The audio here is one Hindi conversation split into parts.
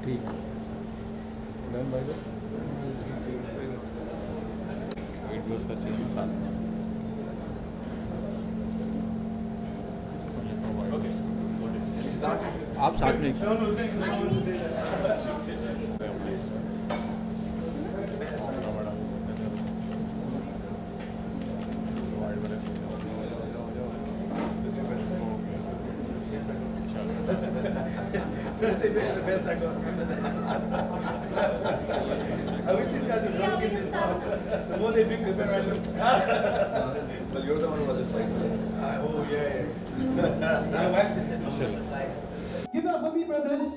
ठीक है डन भाई को वीडियोस का चाहिए साथ में आप साथ में The best I got. Remember that. I wish these guys would drink in this bar. The more they drink, the better I look. Well, you're the one who was a flight, so that's good. Oh, yeah. My wife just said no, just a flight. Give it up for me, brothers.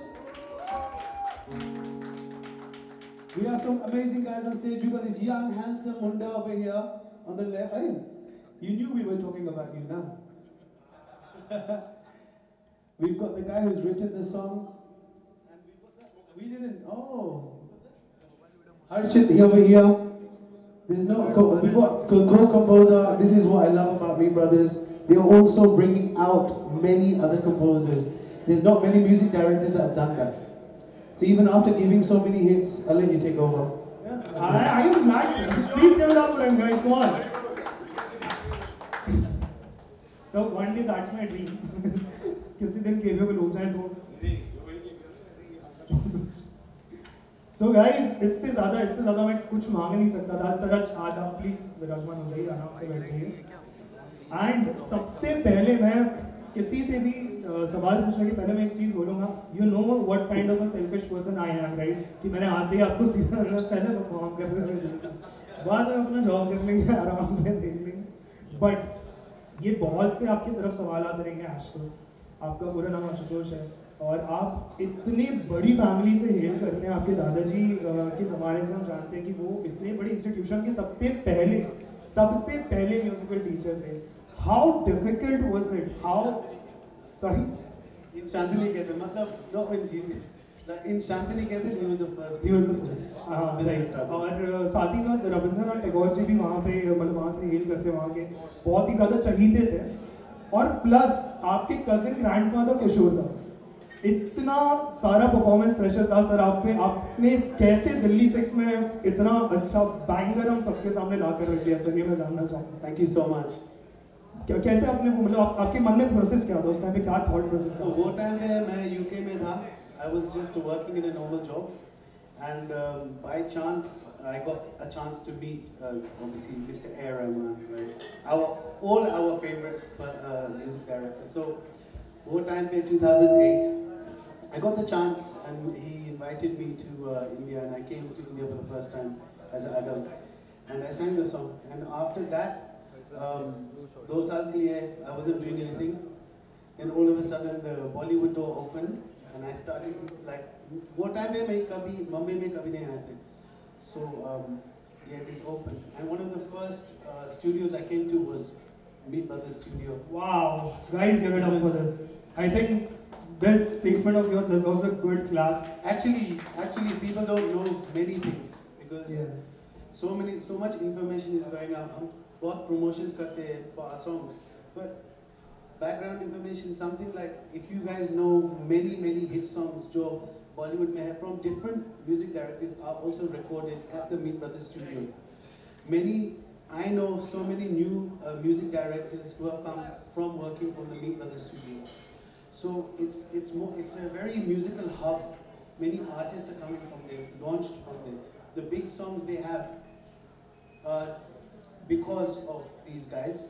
We have some amazing guys on stage. We've got this young, handsome Munda over here on the left. Hey, you knew we were talking about you now. We've got the guy who's written the song. We didn't. Oh. Harshit over here. There's no. We got co-composer. This is what I love about Me Brothers. They're also bringing out many other composers. There's not many music directors that have done that. So even after giving so many hits, I'll let you take over. Yeah. I am glad, sir. Please give it up for him, guys. Come on. So one day that's my dream. किसी दिन capable हो जाए तो. So guys, इससे ज़्यादा मैं कुछ मांग नहीं सकता था. सरज आज आप प्लीज विराजमान हो जाइए, आराम से बैठिए. And सबसे पहले मैं किसी से भी सवाल पूछने के पहले मैं एक चीज़ बोलूँगा. You know what kind of a selfish person I am, right? कि मैंने आते ही आपको सीधा पहले परफॉर्म कर रहे थे, बाद में अपना जॉब कर लेंगे, आराम से देख लेंगे. But ये बहुत से आपकी तरफ सवाल आते रहेंगे. आशुतोष, आपका पूरा नाम आशुतोष है और आप इतनी बड़ी फैमिली से हेल करते हैं. आपके दादाजी के ज़माने से हम जानते हैं कि वो इतनी बड़ी इंस्टीट्यूशन के सबसे पहले म्यूजिकल टीचर थे. How difficult was it? How sorry In Shantinikethan, मतलब not in Jesus. In Shantinikethan, he was the first. हाँ राइट. और साथ ही साथ रविंद्रनाथ टैगोर जी भी वहाँ पे मतलब वहाँ से हेल करते, वहाँ के बहुत ही ज़्यादा चहीते थे. और प्लस आपके कजिन ग्रैंडफादर किशोर दा, इतना सारा परफॉर्मेंस प्रेशर था सर आप पे. आपने कैसे दिल्ली 6 में इतना अच्छा बैंगर हम सबके सामने ला कर रख दिया सर, ये मैं जानना चाहूँगा. Thank you so much. कैसे आपने वो मतलब आपके मन में प्रोसेस क्या था उस टाइम पे, क्या थॉट प्रोसेस था? तो वो टाइम पे मैं यूके में था. I was just working in a normal job, and by chance I got a chance to meet obviously Mr. A. Rahman, right? All our favorite music directors. So वो time पे 2008, I got the chance and he invited me to India, and I came to India for the first time as an adult, and I sang the song. And after that, 2 साल के लिए I wasn't doing anything. Then all of a sudden the Bollywood door opened, and I started like वो time पे मैं कभी मुंबई में कभी नहीं आया था. So yeah, this opened, and one of the first studios I came to was Me Brothers Studio. Wow, guys, give it up for this. I think this statement of yours deserves a good clap. Actually, people don't know many things because so much information is going out. हम बहुत promotions करते हैं for our songs, but background information, something like if you guys know many hit songs जो Bollywood में है from different music directors are also recorded at the Me Brothers Studio. I know so many new music directors who have come from working from the Me Brothers Studio. So it's a very musical hub. Many artists are coming from there, launched from there. The big songs they have because of these guys,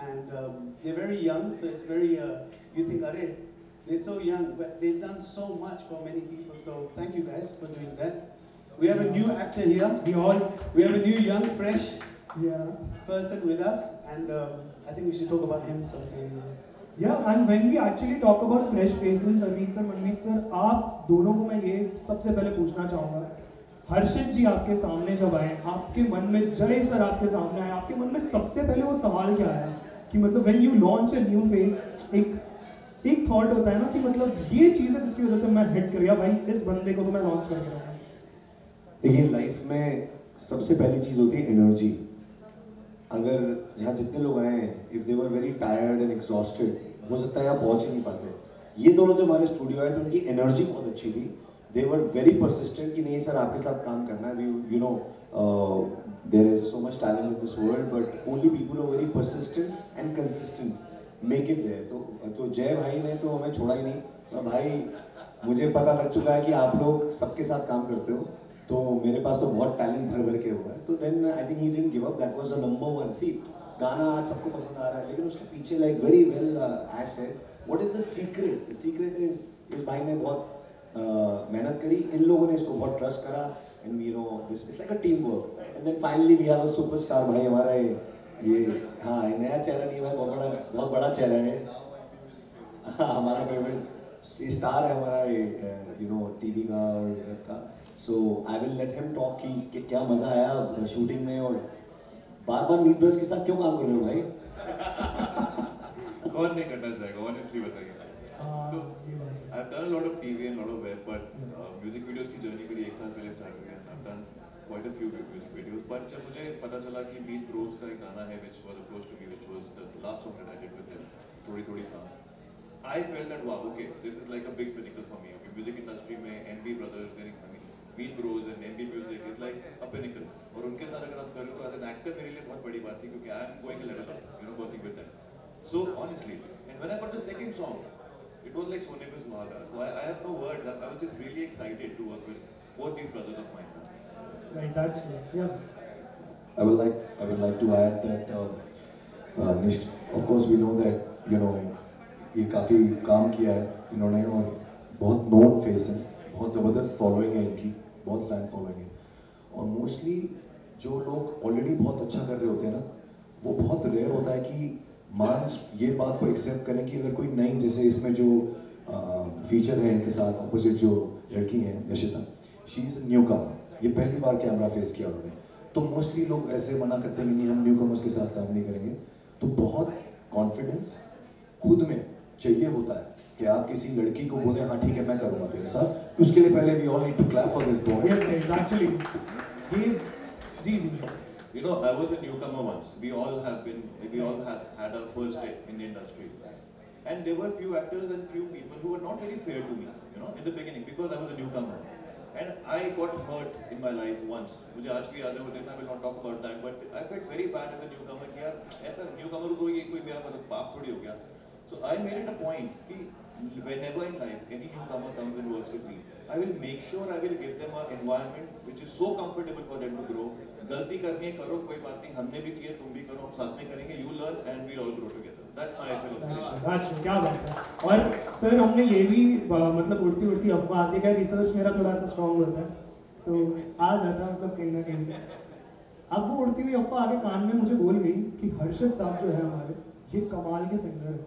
and they're very young, so it's very you think, are they're so young, but they've done so much for many people. So thank you guys for doing that. We have a new actor here. We have a new young fresh person with us, and I think we should talk about him something. Yeah, and when we actually talk about fresh faces, Arvind sir, Manmeet sir, आप दोनों को मैं ये सबसे पहले पूछना चाहूँगा. हर्षित जी आपके सामने जब आए, आपके मन में जय सर आपके सामने आए, आपके मन में सबसे पहले वो सवाल क्या आया कि मतलब when you launch a new face, एक थॉट होता है ना कि मतलब ये चीज़ है जिसकी वजह से मैं हिट कर गया भाई, इस बंदे को तो मैं लॉन्च करके रहूँगा. देखिए लाइफ में सबसे पहली चीज़ होती है एनर्जी. अगर यहाँ जितने लोग आए हैं, if they were very tired and exhausted, हो सकता है यहाँ पहुँच ही नहीं पाते. ये दोनों जो हमारे स्टूडियो आए थे उनकी एनर्जी बहुत अच्छी थी. they were very persistent कि नहीं सर आपके साथ काम करना है. You know, there is so much talent in this world, but only people who are very persistent and consistent make it there. तो जय भाई ने तो हमें छोड़ा ही नहीं. भाई मुझे पता लग चुका है कि आप लोग सबके साथ काम करते हो, तो मेरे पास तो बहुत टैलेंट भर भर के हुआ है. तो then I think he didn't give up. That was the number one. सी गाना आज सबको पसंद आ रहा है, लेकिन उसके पीछे like very well as said what is the secret. The secret is इस भाई ने बहुत मेहनत करी, इन लोगों ने इसको बहुत ट्रस्ट करा, and you know this is like a team work. And then finally we have a superstar भाई हमारा. ये हाँ नया चेहरा नहीं भाई, बहुत बड़ा चेहरा है. हमारा फेवरेट स्टार है हमारा, यू नो टीवी का और वेब का. So I will let him talk कि क्या मजा आया शूटिंग में, और बार मीत ब्रदर्स के साथ क्यों काम कर रहे हो भाई? कौन नहीं करना चाहेगा, ऑनेस्टली बताइए. So I've done a lot of TV and a lot of web, but music videos की जर्नी मेरी 1 साल पहले स्टार्ट हुई है. I've done quite a few music videos, but जब मुझे पता चला कि मीत ब्रोस का एक गाना है which was approached to me, which was the last song that I did with them, थोड़ी सांस, I felt that wow, okay, this is like a big pinnacle for me. Okay, music industry में NB brothers, I mean, Meet Bros and NB Music is like a pinnacle. और उनके साथ अगर आप कर रहे हो as an actor मेरे लिए बहुत बड़ी बात थी, क्योंकि I am going a level up, you know, working with them. So honestly, and when I got the second song, it was like Sone Pe Suhaga. So I have no words. I was just really excited to work with both these brothers of mine. Right, that's yes. I would like to add that Nish, of course we know that you know ये काफ़ी काम किया है इन्होंने, और बहुत नोन फेस है, बहुत ज़बरदस्त फॉलोइंग है इनकी, बहुत फ़ैन फॉलोइंग है. और मोस्टली जो लोग ऑलरेडी बहुत अच्छा कर रहे होते हैं ना, वो बहुत रेयर होता है कि मान ये बात को एक्सेप्ट करें कि अगर कोई नई, जैसे इसमें जो फीचर है इनके साथ अपोजिट जो लड़की हैं यशिता, शी इज़ न्यू कमर, ये पहली बार कैमरा फेस किया उन्होंने. तो मोस्टली लोग ऐसे मना करते हैं कि नहीं हम न्यू कमर्स के साथ काम नहीं करेंगे. तो बहुत कॉन्फिडेंस खुद में चाहिए होता है कि आप किसी लड़की को बोले हाँ ठीक है मैं करूँगा तेरे साथ. उसके लिए पहले we all need to clap for this boy. Yes, exactly. जी. You know, I was a newcomer once. We all have had our first day in the industry. And there were few actors and few people who were not very fair to me, you know, in the beginning, because I was a newcomer. And I got hurt in my life once. मुझे आज भी याद है वो दिन. I will not talk about that, but I felt very bad as a newcomer कि यार ऐसा newcomer को ये कोई मेरा मतलब पाप थोड़ी हो गया. So I made it a point कि whenever in life any newcomer comes and works with me, I will make sure I will give them an environment which is so comfortable for them to grow. गलती करनी है करो, कोई बात नहीं, हमने भी किया तुम भी करो, हम साथ में करेंगे. You learn and we'll all grow together. That's my philosophy. अच्छा क्या बात है. और सर हमने ये भी मतलब उड़ती अफवाह आती है, रिसर्च मेरा थोड़ा सा स्ट्रॉन्ग होता है तो आ जाता है मतलब कहीं ना कहीं से. अब वो उड़ती हुई अफवाह आगे कान में मुझे बोल गई कि हर्षद साहब जो है हमारे, ये कमाल के सिंगर है.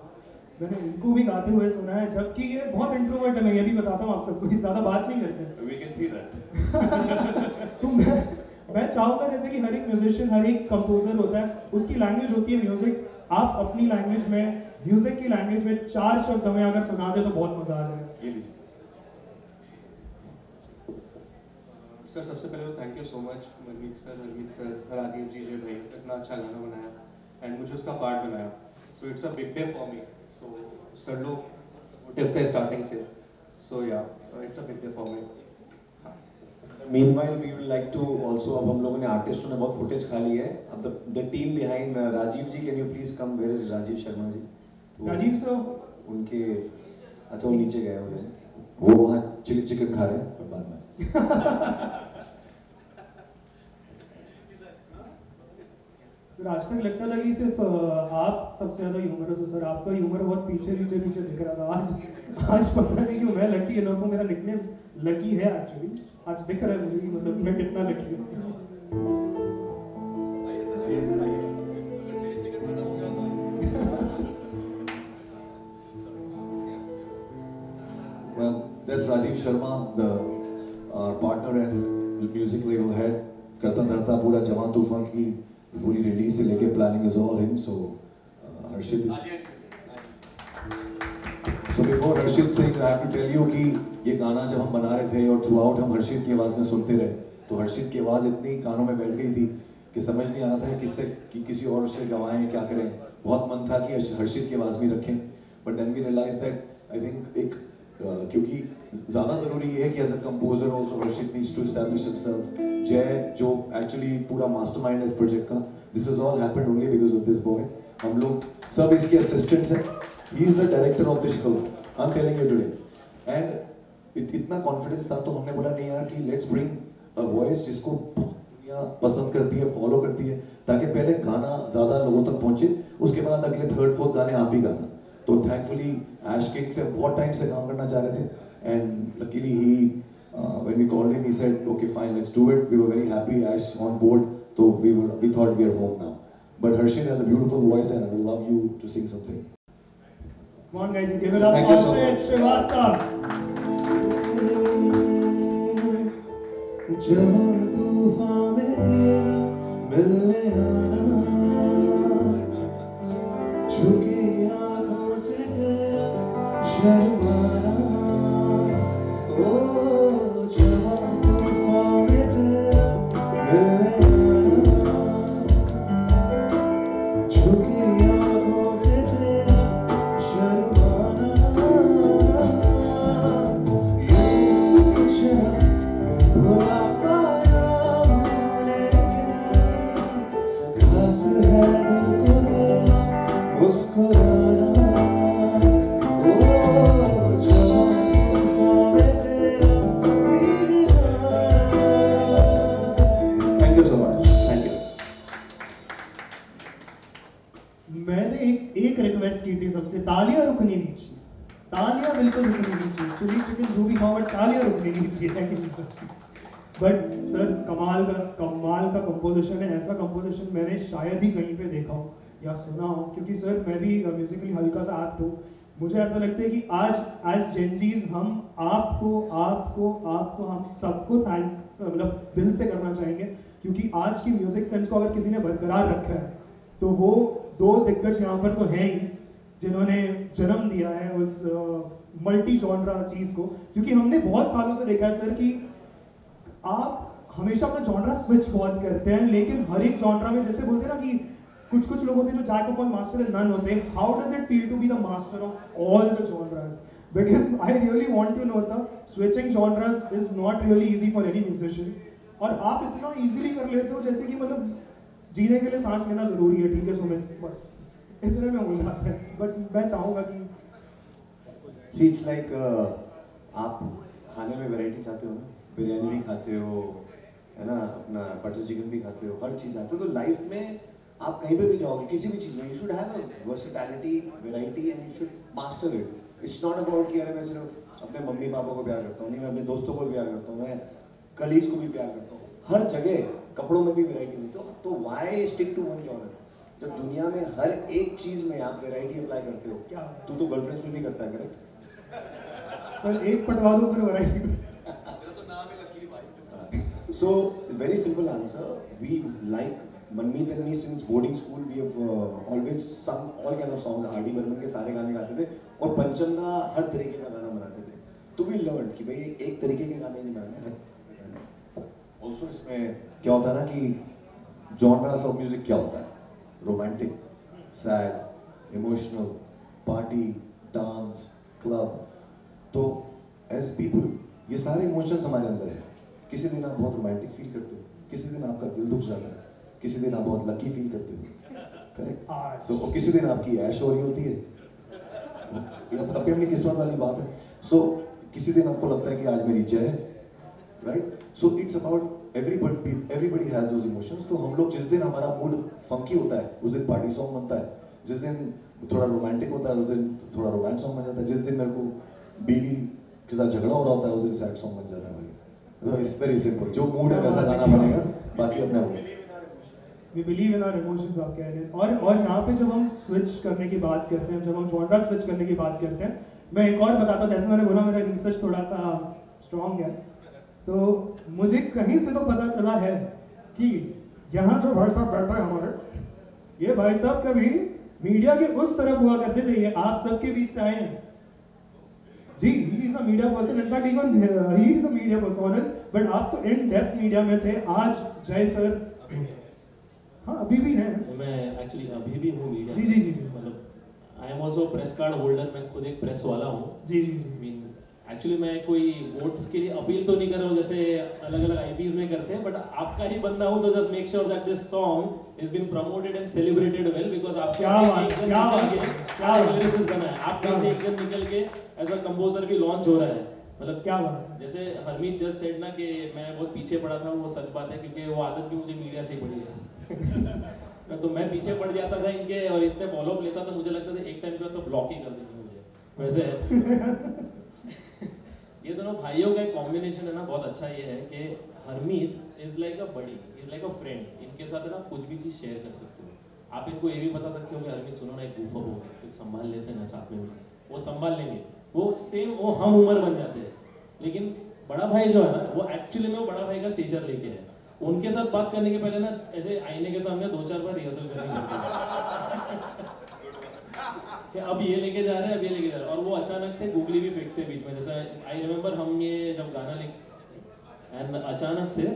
मैंने इनको भी गाते हुए सुना है, जबकि ये बहुत इंट्रोवर्ट है. मैं ये भी बताता हूँ आप सबको, ये ज़्यादा बात नहीं करते. We can see that. तो मैं चाहूँगा जैसे कि हर एक म्यूजिशियन, हर एक कंपोजर होता है, उसकी लैंग्वेज होती है म्यूजिक. आप अपनी लैंग्वेज में, म्यूजिक की लैंग्वेज में 4 शब्द हमें अगर सुना दे तो बहुत मजा आ जाए. ये लीजिए. सर सबसे पहले तो thank you so much Manmeet sir, Rajiv ji Jay भाई, इतना अच्छा गाना बनाया एंड मुझे उसका पार्ट बनाया. So it's a big day for me. So sir लोग सपोर्टिव थे स्टार्टिंग से. सो या it's a big day for me. Meanwhile, we would like to also, अब हम लोगों ने आर्टिस्टों ने बहुत फुटेज खा ली है. अब the team behind Rajiv ji, can you please come? Where is Rajiv Sharma ji? Rajiv sir उनके अच्छा वो नीचे गए हुए हैं, वो वहाँ चिली चिकन खा रहे हैं बाद में. सर आज तक लगता था कि सिर्फ आप सबसे ज़्यादा ह्यूमरस हो. सर आपका ह्यूमर बहुत पीछे दिख रहा था. आज पता नहीं क्यों मैं लकी इनफ हूँ. मेरा निकनेम लकी है एक्चुअली. आज दिख रहा है मुझे कि मतलब मैं कितना लकी हूँ. Well, that's Rajiv Sharma, our partner and music label head. करता धरता पूरा जवान तूफान की पूरी रिलीज से लेके planning is all him. So Harshit is So before Harshit Singh, I have to tell you कि ये गाना जब हम बना रहे थे और थ्रू आउट हम हर्षित की आवाज़ में सुनते रहे, तो हर्षित की आवाज़ इतनी कानों में बैठ गई थी कि समझ नहीं आ रहा था किससे कि किसी और से गवाएं क्या करें. बहुत मन था कि हर्षित की आवाज़ भी रखें, but then we realize that I think एक क्योंकि ज़्यादा ज़रूरी ये है कि as a composer also Harshit needs to establish himself. Jay जो एक्चुअली पूरा मास्टरमाइंड है इस प्रोजेक्ट का, this is all happened only because of this boy. हम लोग सब इसके असिस्टेंट्स हैं, he is the director of this film, I am telling you today. And इतना कॉन्फिडेंस था तो हमने बोला नहीं यार कि लेट्स ब्रिंग अ वॉइस जिसको दुनिया पसंद करती है, फॉलो करती है, ताकि पहले गाना ज़्यादा लोगों तक पहुंचे, उसके बाद अगले थर्ड फोर्थ गाने आप ही गाना। तो थैंकफुली ऐश किंग से बहुत टाइम से काम करना चाह रहे थे, and luckily he when we called him, he said, okay, fine, let's do it. We were very happy, Ash on board, so we thought we are home now. But Harshit has a beautiful voice, and I would love you to sing something. Come on, guys, give it up Thank for you so Harshit Srivastava. जवान तूफान में तेरा मिलने आना, झुकी आँखों से तेरा शर्माना, ओ जवान तूफान में तेरा मिलने आना, झुकी आँखों से तेरा शर्माना, यूं कुछ ना भुला पाया हूँ, लेकिन खास है दिल को तेरा मुस्कुराना, ओ जवान तूफान में तेरा भीग जाना। Thank you so much. Thank you. मैंने एक रिक्वेस्ट की थी सबसे, तालियां रुकनी नहीं चाहिए, तालियां बिल्कुल रुकनी नहीं चाहिए, चिली चिकन जो भी खाओ बट तालियां रुकनी नहीं चाहिए। Thank you sir. But sir कमाल का कंपोजिशन है, ऐसा कंपोजिशन मैंने शायद ही कहीं पे देखा हो या सुना हो, क्योंकि सर मैं भी म्यूजिकली हल्का सा एक्ट हूँ। मुझे ऐसा लगता है कि आज एज जेंजीज हम आपको हम सबको थैंक मतलब दिल से करना चाहेंगे, क्योंकि आज की म्यूजिक सेंस को अगर किसी ने बरकरार रखा है तो वो दो दिग्गज यहाँ पर तो हैं ही, जिन्होंने जन्म दिया है उस मल्टी जॉनरा चीज को। क्योंकि हमने बहुत सालों से देखा है सर कि आप हमेशा अपना जॉनरा स्विच बहुत करते हैं, लेकिन हर एक जॉनरा में जैसे बोलते हैं ना कि कुछ लोग होते हैं जो jack of all master and none होते हैं। How does it feel to be the master of all the genres? Because I really want to know sir, switching genres is not really easy for any musician, और आप इतना इजीली कर लेते हो जैसे कि मतलब जीने के लिए सांस लेना जरूरी है। ठीक है सुमित, बस इतने में हो जाता है। बट मैं चाहूंगा कि See, it's like आप खाने में वैरायटी चाहते हो ना, बिरयानी भी खाते हो है ना, अपना बटर चिकन भी खाते हो, हर चीज़ चाहते हो, तो लाइफ में आप कहीं पे भी जाओगे किसी भी चीज़ में, you should have a versatility, variety, and you should master it. It's not about कि अरे मैं सिर्फ अपने मम्मी पापा को प्यार करता हूँ, नहीं, मैं अपने दोस्तों को भी प्यार करता हूँ, मैं कलीग्स को भी प्यार करता हूँ, हर जगह कपड़ों में भी वैरायटी नहीं, तो why stick to one genre? जब दुनिया में हर एक चीज़ में आप वैरायटी अप्लाई करते हो, क्या तू तो गर्लफ्रेंड्स में भी करता है, करेक्ट? सर एक पटवा दो फिर variety. So, very simple answer. We like Manmeet and me since boarding school. We have always sung all kind of songs. R.D. Burman के सारे गाने गाते थे और पंचम का हर तरीके का गाना बनाते थे। तो we learned कि भाई एक तरीके के गाने नहीं बनाने, हर गाने। Also इसमें क्या होता है ना कि genres of music क्या होता है? Romantic, sad, emotional, party, dance, club. तो as people ये सारे emotions हमारे अंदर है। किसी दिन आप बहुत रोमांटिक फील करते हो, किसी दिन आपका दिल दुख जाता है, किसी दिन आप बहुत लकी फील करते हो, करेक्ट? सो किसी दिन आपकी ऐश हो रही होती है, अपनी अपनी किस्मत वाली बात है। सो किसी दिन आपको लगता है कि आज मेरी जय है, right? So it's about everybody has those emotions. तो हम लोग जिस दिन हमारा मूड फंकी होता है उस दिन पार्टी सॉन्ग बनता है, जिस दिन थोड़ा रोमांटिक होता है उस दिन थोड़ा रोमांस सॉन्ग बन जाता है, जिस दिन मेरे को बीवी के साथ झगड़ा हो रहा होता है उस दिन सैड सॉन्ग बन जाता है। भाई इट्स वेरी सिंपल, जो मूड है वैसा गाना बनेगा, बाकी अपना वो। We believe in our emotions, आप कह रहे हैं। और यहाँ पे जब हम स्विच करने की बात करते हैं, जब हम जॉनरा स्विच करने की बात करते हैं, मैं एक और बताता हूँ। जैसे मैंने बोला मेरा रिसर्च थोड़ा सा स्ट्रॉन्ग है, तो मुझे कहीं से तो पता चला है कि यहाँ जो भाई साहब बैठा है हमारे, ये भाई साहब कभी मीडिया के उस तरफ हुआ करते थे, ये आप सबके बीच से आए हैं जी। he is a media person, in fact even he is a media persona, but आप तो इन डेप्थ मीडिया में थे। आज जय सर, हाँ अभी भी हैं। मैं एक्चुअली अभी भी हूँ मीडिया जी, मतलब I am also press card holder, मैं खुद एक प्रेस वाला हूँ। जी। मीन एक्चुअली मैं कोई वोट्स के लिए अपील तो नहीं कर रहा हूँ जैसे अलग अलग आईपीज में करते हैं, बट आपका ही बंदा हूँ तो just make sure that this song is been promoted and celebrated well, because आप क्या लिरिसिस्ट बना है, आप में से एक जन निकल के एज अ कंपोजर भी लॉन्च हो रहा है। मतलब क्या बात, जैसे हरमीत जस्ट सेड ना कि मैं बहुत पीछे पड़ा था, वो सच बात है क्योंकि वो आदत भी मुझे मीडिया से ही पड़ी है। तो मैं पीछे पड़ जाता था इनके और इतने फॉलोअप लेता था, मुझे लगता था एक टाइम पे तो ब्लॉक ही कर देंगे मुझे। वैसे ये दोनों भाइयों का एक कॉम्बिनेशन है ना, बहुत अच्छा ये है कि Harmeet is like a buddy, is like a friend, इनके साथ है ना कुछ भी चीज़ शेयर कर सकते हो आप। इनको ये भी बता सकते हो कि हरमीत सुनो ना एक बूफर हो गया, कुछ संभाल लेते हैं ना साथ में, वो संभाल लेंगे, वो सेम वो हम उम्र बन जाते हैं। लेकिन बड़ा भाई जो है ना वो एक्चुअली में वो बड़ा भाई का स्टेचर लेके है। उनके साथ बात करने के पहले ना ऐसे आईने के सामने 2-4 बार रिहर्सल करनी पड़ती है कि अब ये लेके जा रहे हैं, अब ये लेके जा रहे हैं, और वो अचानक से गूगली भी फेंकते हैं बीच में। जैसे आई रिमेम्बर हम ये जब गाना लिख एंड अचानक से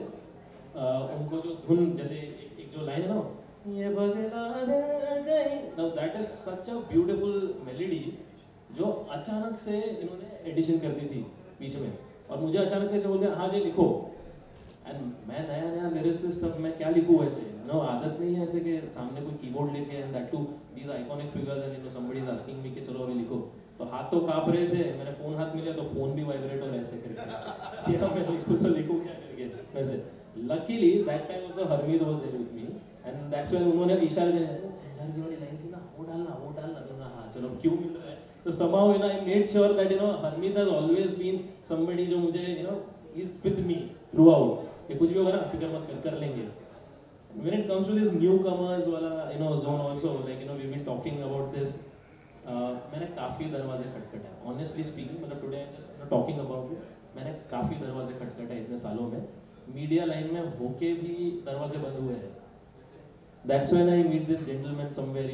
उनको जो धुन जैसे एक जो लाइन है ना, ये बगला दे गई, now that is such a beautiful melody जो अचानक से इन्होंने एडिशन कर दी थी बीच में, और मुझे अचानक से बोलते हैं हाँ जी लिखो, एंड मैं नया नया लिरिसिस्ट, अब मैं क्या लिखूँ वैसे, नो आदत नहीं है ऐसे कि सामने कोई कीबोर्ड लेके and that too these iconic figures and somebody is asking me कि चलो अभी लिखो, तो हाथ तो कांप रहे थे, मैंने फोन हाथ में लिया तो फोन भी वाइब्रेट हो रहा है ऐसे करके कि मैं लिखूँ तो लिखूँ क्या करके। वैसे luckily that time also Harmeet was there with me and that's when उन्होंने इशारे दिए, अंजार की वाली लाइन थी ना, वो डालना, तो हाँ चलो क्यों मिल रहा है, तो somehow you know I made sure that Harmeet has always been somebody जो मुझे is with me throughout, कि कुछ भी होगा ना फिक्र मत कर लेंगे। When it comes to this newcomers वाला zone also, like we've been talking about this, मैंने काफ़ी दरवाजे खटखटाए, honestly speaking, मतलब today I'm just talking about it, मैंने काफ़ी दरवाजे खटखटाए इतने सालों में, मीडिया लाइन में होके भी दरवाजे बंद हुए हैं। That's when I meet this gentleman somewhere,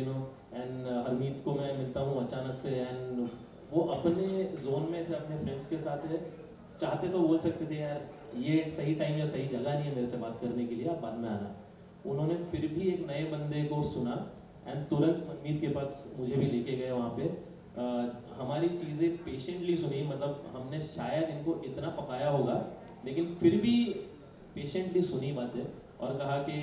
and Harmeet को मैं मिलता हूँ अचानक से, एंड वो अपने जोन में थे, अपने फ्रेंड्स के साथ है, चाहते तो बोल सकते थे यार ये सही टाइम या सही जगह नहीं है मेरे से बात करने के लिए, आप बाद में आना। उन्होंने फिर भी एक नए बंदे को सुना एंड तुरंत मनमीत के पास मुझे भी लेके गए वहाँ पे। हमारी चीज़ें पेशेंटली सुनी, मतलब हमने शायद इनको इतना पकाया होगा लेकिन फिर भी पेशेंटली सुनी बातें, और कहा कि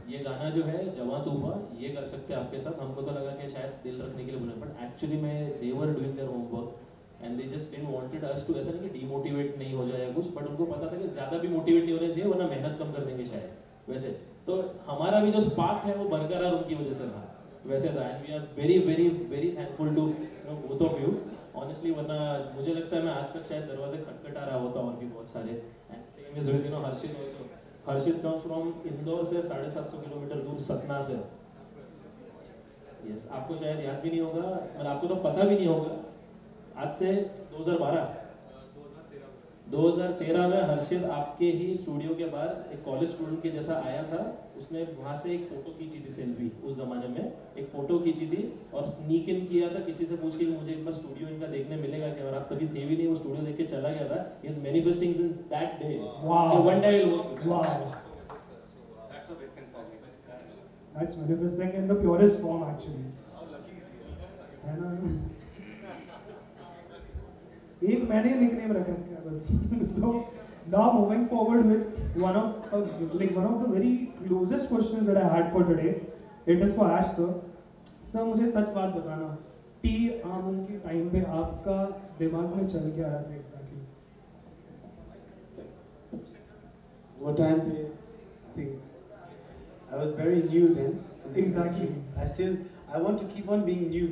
ये गाना जो है जवां तूफान ये कर सकते हैं आपके साथ। हमको तो लगा कि शायद दिल रखने के लिए बोले, बट एक्चुअली में they were doing their homework and they just didn't wanted us to, ऐसा नहीं कि डिमोटिवेट नहीं हो जाए कुछ, बट उनको पता था कि ज़्यादा भी मोटिवेट नहीं होना चाहिए वरना मेहनत कम कर देंगे शायद। वैसे तो हमारा भी जो स्पार्क है वो बरकरार उनकी वजह से था, वैसे था, and we are very very very thankful to both of you honestly, वरना मुझे लगता है मैं आज तक शायद दरवाजे खटखटा रहा होता और भी बहुत सारे। And same is with Harshit also. Harshit comes from Indore से 750 किलोमीटर दूर सतना से। यस, आपको शायद याद भी नहीं होगा, मतलब आपको तो पता भी नहीं होगा, आज से 2013 में हर्षित आपके ही स्टूडियो के बाहर एक कॉलेज स्टूडेंट के जैसा आया था, उसने वहाँ से एक फ़ोटो खींची थी, सेल्फी, उस ज़माने में एक फ़ोटो खींची थी और स्नीक इन किया था किसी से पूछ के कि मुझे एक बार स्टूडियो इनका देखने मिलेगा क्या, और आप तभी थे भी नहीं, वो स्टूडियो देख के चला गया था। Is manifesting in that day, one day will work. Wow, that's manifesting in the purest form actually, है ना। एक मैंने निकनेम रख रखा है बस। तो now moving forward with one of the very closest questions that I had for today, it is for Ash sir. Sir मुझे सच बात बताना, टी आमूम के टाइम पे आपका दिमाग में चल क्या रहा था एग्जैक्टली? वो टाइम पे I think I was very new then to the Exactly. industry. I want to keep on being new.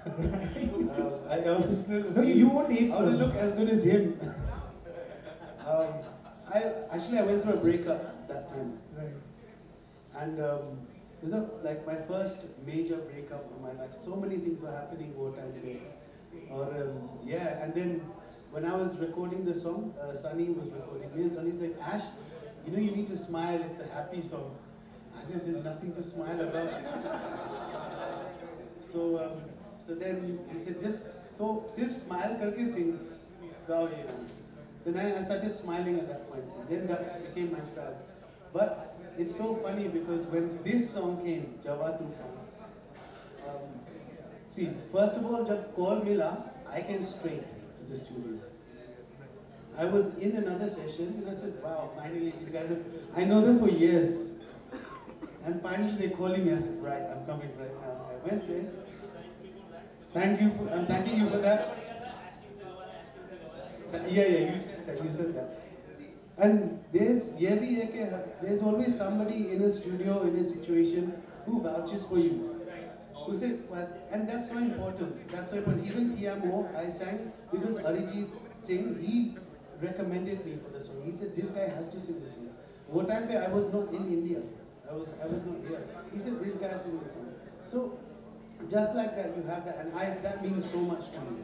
I honestly, No, you won't age, I want to sir. look as good as him. I went through a breakup that time, Right. and it was like my first major breakup of my life. So many things were happening over time there. Or and then when I was recording the song, Sunny was recording me, and Sunny's like, Ash, you need to smile. It's a happy song. I said, there's nothing to smile about. So then he said, just तो सिर्फ smile करके sing गाओ ये गाना. Then I started smiling at that point. And then that became my style. But it's so funny because when this song came, Java Tufan, see, first of all, जब call मिला, I came straight to the studio. I was in another session and I said, wow, finally these guys are, I know them for years. And finally they're calling me. I said, right, I'm coming right now. I went there. Thank you, I'm thanking you for that. Yeah, you said that. And there's always somebody in a studio, in a situation, who vouches for you. Who say, well, and that's so important. That's so important. Even TMO, I sang because Arijit Singh, he recommended me for the song. He said, this guy has to sing this song. What time I was not in India. I was not here. He said, this guy sing this song. So, just like that, you have that, and that means so much to me.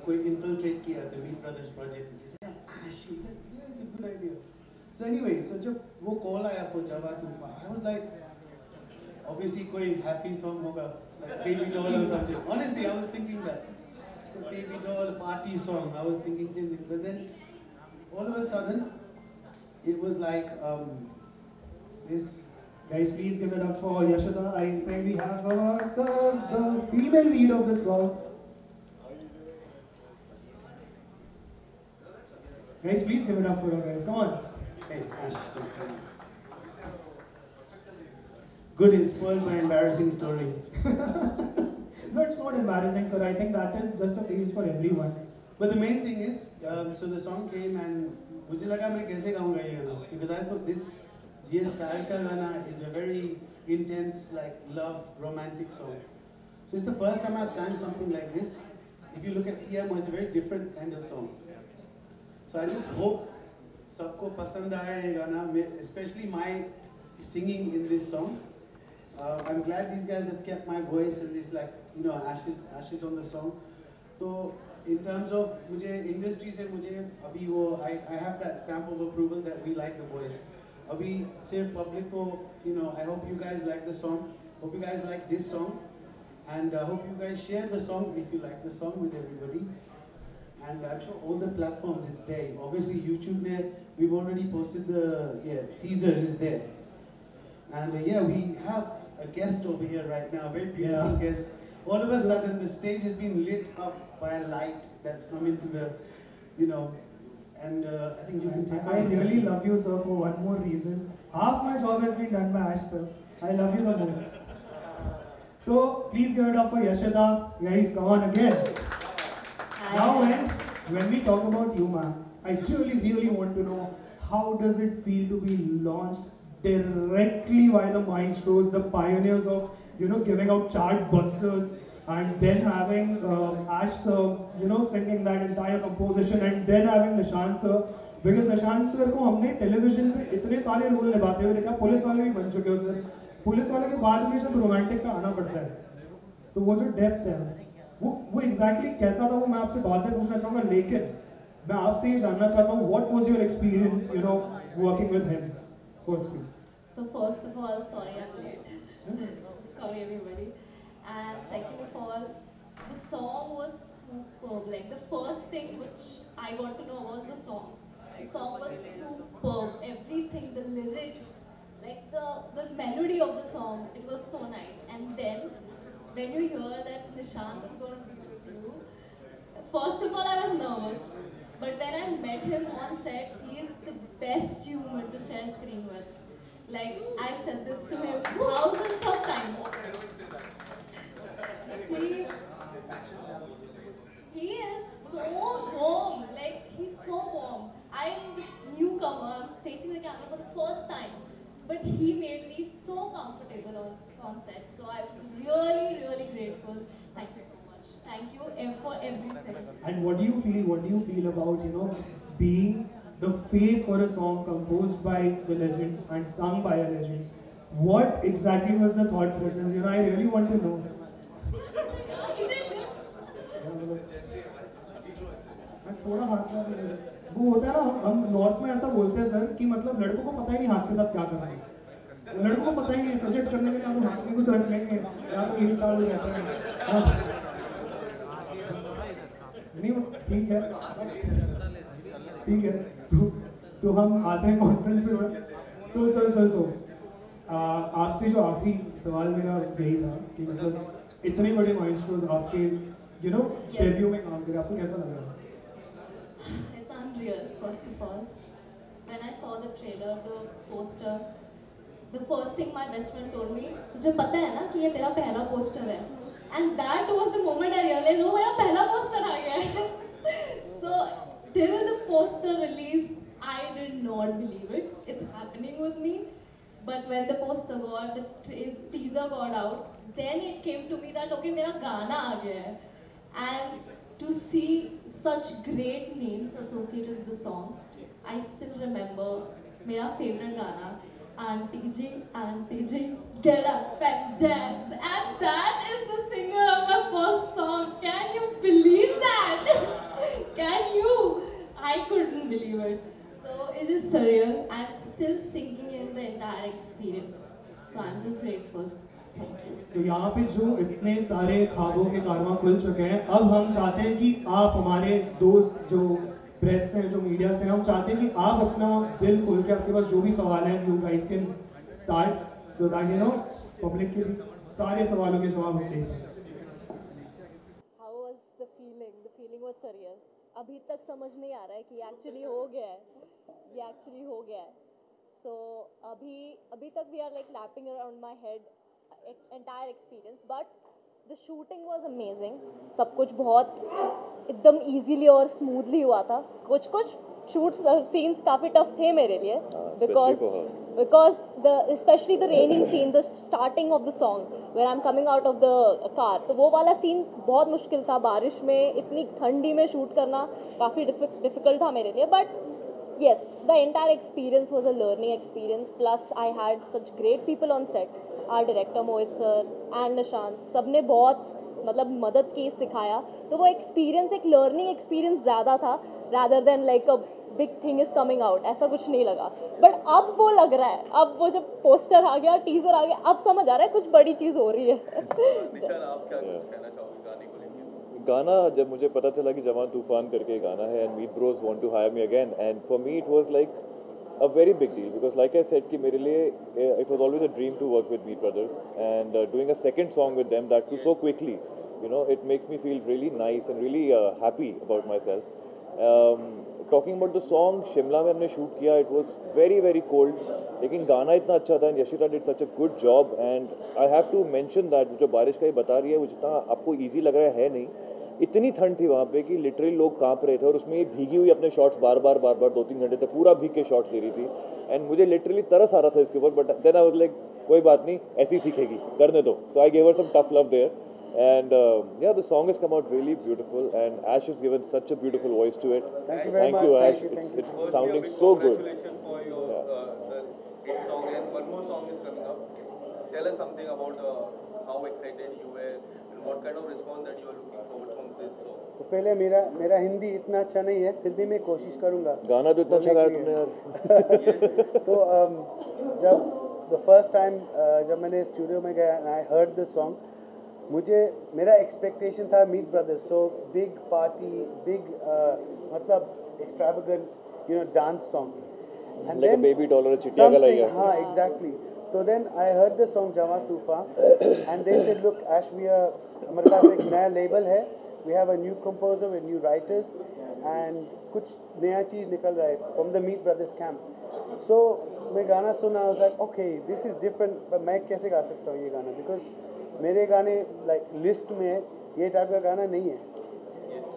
Koi infiltrate kiya, the Meet Brothers project. He said, yeah, it's a good idea. So anyway, so jab wo call aaya for Java Tufan, I was like, obviously koi happy song hoga, like Baby Doll or something. Honestly, I was thinking that. Baby Doll, party song, I was thinking same thing. But then, all of a sudden, it was like, this. Guys, please give it up for Yashoda. I think we have amongst us the female lead of the song. Guys, please give it up for her, guys. Come on. Hey, Ash, good, it's spoiled my embarrassing story. No, it's not embarrassing, sir. I think that is just a phase for everyone. But the main thing is, so the song came and मुझे लगा मैं कैसे गाऊंगा ये गाना, because I thought this style का गाना is a very intense, like love, romantic song. So it's the first time I've sang something like this. If you look at TMO, it's a very different kind of song. So I just hope सबको पसंद आए ये गाना, especially my singing in this song. I'm glad these guys have kept my voice and this, like, you know, ashes on the song. So in terms of मुझे industry से मुझे अभी वो I have that stamp of approval that we like the voice. अभी सिर्फ public को, you know, I hope you guys like the song. Hope you guys like this song, and hope you guys share the song if you like the song with everybody. And I'm sure all the platforms it's there. Obviously YouTube we've already posted the teaser is there. And we have a guest over here right now, a very beautiful guest. All of a sudden the stage has been lit up by a light that's come into the, you know, and I think you can take I really love you, sir, for one more reason. Half my job has been done by Ash, sir. I love you the most. So please give it up for Yashoda. Guys, come on again. Now when we talk about you, man, I really want to know, how does it feel to be launched directly by the maestros, the pioneers of, you know, giving out chart busters, and then having Ash sir, you know, singing that entire composition, and then having Nishant sir, because Nishant sir को हमने television पे इतने सारे रोल निभाते हुए देखा, पुलिस वाले भी बन चुके हो सर, पुलिस वाले के बाद में जब रोमांटिक पे आना पड़ता है, तो वो जो डेप्थ है, वो exactly कैसा था वो मैं आपसे बाद में पूछना चाहूँगा, लेकिन मैं आपसे ये जानना चाहता हूँ, what was your experience, you know, working with him, firstly? So first of all, sorry I'm late. Sorry everybody. And second of all, the song was superb. Like the first thing which I got to know was the song. The song was superb. Everything, the lyrics, like the melody of the song, it was so nice. And then when you hear that Nishant is going to be with you, first of all I was nervous. But when I met him on set, he is the best human to share screen with. Like, I've said this to him thousands of times. He is so warm, like he's so warm. I'm the newcomer, facing the camera for the first time, but he made me so comfortable on set. So I'm really grateful. Thank you so much. Thank you for everything. And what do you feel about, you know, being the face for a song composed by the legends and sung by a legend? What exactly was the thought process? You know, I really want to know. थोड़ा हाथ वो होता है ना, हम नॉर्थ में ऐसा बोलते हैं सर कि मतलब लड़कों को पता ही नहीं हाथ के साथ क्या करना है, लड़कों को पता ही नहीं प्रोजेक्ट करने के लिए हम हाथ में कुछ रख लेंगे या तो इन चालू रहता है नहीं, ठीक है तो हम आते हैं कॉन्फ्रेंस पे। सो आपसे जो आखिरी सवाल मेरा यही था कि मतलब इतने बड़े माइलस्टोन्स आपके, you know, डेब्यू में काम करे, आपको कैसा लग रहा है? It's unreal, first of all. When I saw the trailer, the poster, the first thing my best friend told me, तुझे पता है ना कि ये तेरा पहला poster है? And that was the moment I realized, oh मेरा पहला poster आ गया है. So till the poster released, I did not believe it. It's happening with me. But when the poster got, the teaser got out, then it came to me that okay, मेरा गाना आ गया है. And to see such great names associated with the song, I still remember मेरा favorite गाना, Auntie G, get up and dance. And that is the singer of my first song. Can you believe that? Can you? I couldn't believe it. So it is surreal. I'm still sinking in the entire experience. So I'm just grateful. Thank you. तो यहाँ पे जो इतने सारे ख्वाबों के कारवां खुल चुके हैं, अब हम चाहते हैं कि आप हमारे दोस्त जो प्रेस हैं, जो मीडिया से हैं, हम चाहते हैं कि आप अपना दिल खोल के आपके पास जो भी सवाल हैं, you guys can start so that you know public के भी सारे सवालों के जवाब हम दे पाएं. How was the feeling? The feeling was surreal. अभी तक समझ नहीं आ रहा है कि एक्चुअली हो गया है, ये एक्चुअली हो गया है. So अभी तक we are like lapping around my head entire experience, but the shooting was amazing. सब कुछ बहुत एकदम easily और smoothly हुआ था. कुछ shoots scenes काफ़ी tough थे मेरे लिए because especially the raining scene, the starting of the song where I'm coming out of the car, तो वो वाला scene बहुत मुश्किल था. बारिश में इतनी ठंडी में shoot करना काफ़ी difficult था मेरे लिए, but yes, the entire experience was a learning experience. Plus I had such great people on set. Our director Mohit sir and Nishant, सबने बहुत मतलब मदद की, सिखाया. तो वो experience एक learning experience ज़्यादा था rather than like a big thing is coming out. ऐसा कुछ नहीं लगा. But अब वो लग रहा है, अब वो जब poster आ गया, teaser आ गया, अब समझ आ रहा है कुछ बड़ी चीज़ हो रही है. निशान, आप क्या कहना चाहोगे गाने को लेकर? गाना जब मुझे पता चला कि जवान तूफान करके गाना है and Meet Bros want to hire me again, and for me it was like a very big deal because like I said कि मेरे लिए it was always a dream to work with Meet Brothers, and doing a second song with them, that too so quickly, you know, it makes me feel really nice and really happy about myself. Talking about the song, Shimla में हमने शूट किया, it was very very cold, लेकिन गाना इतना अच्छा था and Yashita did such a good job. And I have to mention that जो बारिश का ही बता रही है वो जितना आपको easy लग रहा है नहीं, इतनी ठंड थी वहाँ पे कि लिटरली लोग कांप रहे थे, और उसमें ये भीगी हुई अपने शॉट्स बार बार 2-3 घंटे तक पूरा भीग के शॉट्स दे रही थी. एंड मुझे लिटरली तरस आ रहा था इसके ऊपर, but then I was like कोई बात नहीं, ऐसी सीखेगी, करने दो. So I give her some tough love there, and yeah, the song has come out really beautiful, and Ash has given such a beautiful voice to it. Thank you very much. Ash. Thank you. It's sounding so good. Congratulations for your the hit song, and one more song is coming up. Tell us something about how excited you were and what kind of response that you are looking forward from this song. तो पहले मेरा हिंदी इतना अच्छा नहीं है, फिर भी मैं कोशिश करूँगा. गाना तो इतना अच्छा गाया तुमने यार. तो जब the first time जब मैंने स्टूडियो में गया and I heard the song, मेरा एक्सपेक्टेशन था Meet brothers, so big party, big मतलब extravagant dance song, like a baby doll or a चिटिया गला है. हाँ, एग्जैक्टली. तो then I heard the song जवान तूफान and they said look Ash, हमारे पास एक नया लेबल है, we have a new composer with new writers and कुछ नया चीज़ निकल रहा है from the Meet brothers camp. So मैं गाना सुना, आई was like okay this is different, पर मैं कैसे गा सकता हूँ ये गाना, बिकॉज मेरे गाने लाइक लिस्ट में ये टाइप का गाना नहीं है.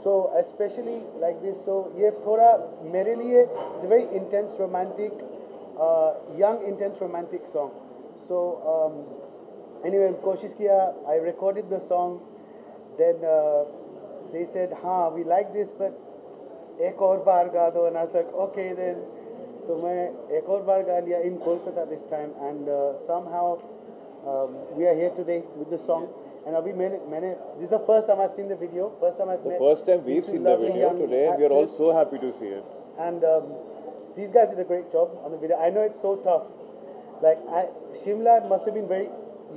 सो स्पेशली लाइक दिस, सो ये थोड़ा मेरे लिए it's very intense romantic, young intense romantic song. So anyway, कोशिश किया, I recorded the song, then they said हाँ we like this but एक और बार गा दो, and I was like okay then. तो मैं एक और बार गा लिया in Kolkata this time, and somehow we are here today with the song. And अभी मैंने this is the first time I've seen the video, first time I've The met first time we've seen the lovely video young today, we are all actress. so happy to see it. And these guys did a great job on the video. I know it's so tough. Like Shimla must have been very.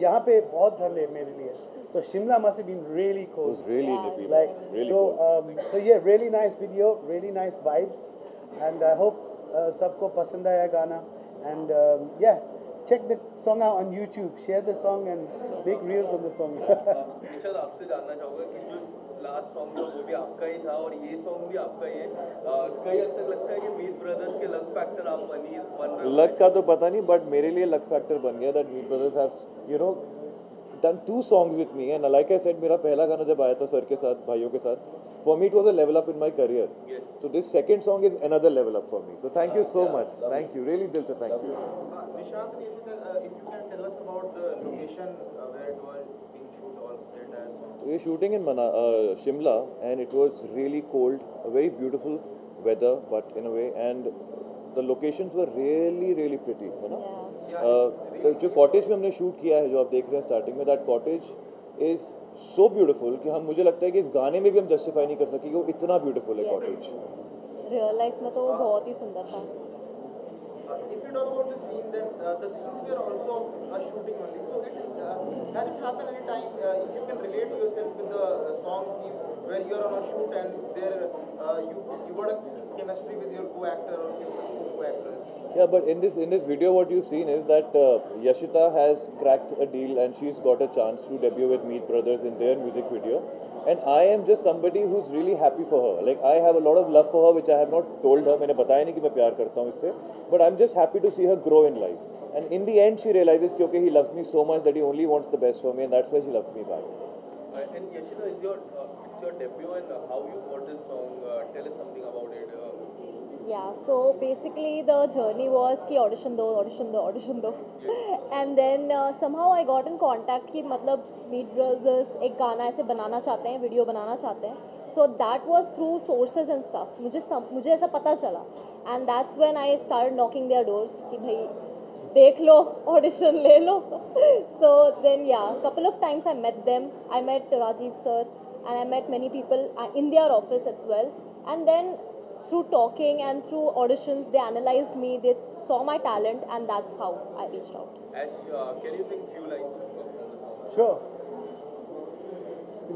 यहाँ पे बहुत ठंड है मेरे लिए. So Shimla must have been really It cold. was really nippy, Like really so. cold. So yeah, really nice video, really nice vibes, and I hope सबको पसंद आया गाना. And yeah, check the song out on YouTube. Share the song and make reels on the song. निशान, आपसे जानना चाहूँगा कि जो लास्ट सॉन्ग जो वो भी आपका ही था और ये सॉन्ग भी आपका ही है, कई हद तक लगता है कि मीत ब्रदर्स के लक फैक्टर आप बन रहे हो। लक का तो पता नहीं, बट मेरे लिए लक फैक्टर बन गया that Meet brothers have done 2 songs with me, and like I said, मेरा पहला गाना जब आया था सर के साथ, भाइयों के साथ, for me it was a level up in my career. Yes. So this second song is another level up for me. So thank you so much. Thank you. Really दिल से thank you. Nishant, if you can tell us about the location where it was being shoot or set as. We were shooting in Shimla, and it was really cold, a very beautiful weather, but in a way, and the locations were really pretty, you know. तो जो कॉटेज में हमने शूट किया है, जो आप देख रहे हैं स्टार्टिंग में, that cottage is so beautiful कि मुझे लगता है कि इस गाने में भी हम जस्टिफाई नहीं कर सके कि वो इतना ब्यूटीफुल है कॉटेज। रियल लाइफ में तो वो बहुत ही सुंदर था। If you talk about the scene, then the scenes were also shooting only. So has it happened any time if you can relate to yourself with the song theme where you are on a shoot and there you got a chemistry with your co-actor or co-actress? Yeah, but in this video, what you've seen is that Yashita has cracked a deal and she's got a chance to debut with Meet Brothers in their music video. And I am just somebody who's really happy for her. Like I have a lot of love for her, which I have not told her. मैंने बताया नहीं कि मैं प्यार करता हूँ इससे. But I'm just happy to see her grow in life. And in the end, she realizes कि okay, he loves me so much that he only wants the best for me, and that's why she loves me back. And Yashita, it's your debut, and how you got this song? Tell us something about it. Yeah, so basically the journey was कि audition दो, and then somehow I got in contact कि मतलब Meet Brothers एक गाना ऐसे बनाना चाहते हैं, वीडियो बनाना चाहते हैं, so that was through sources and stuff. मुझे ऐसा पता चला, and that's when I started knocking their doors कि भाई देख लो, audition ले लो. So then yeah, couple of times I met them. I met Rajiv sir, and I met many people in their office as well, and then through talking and through auditions, they analyzed me, they saw my talent, and that's how I reached out. Can you sing few lines from the song? Sure.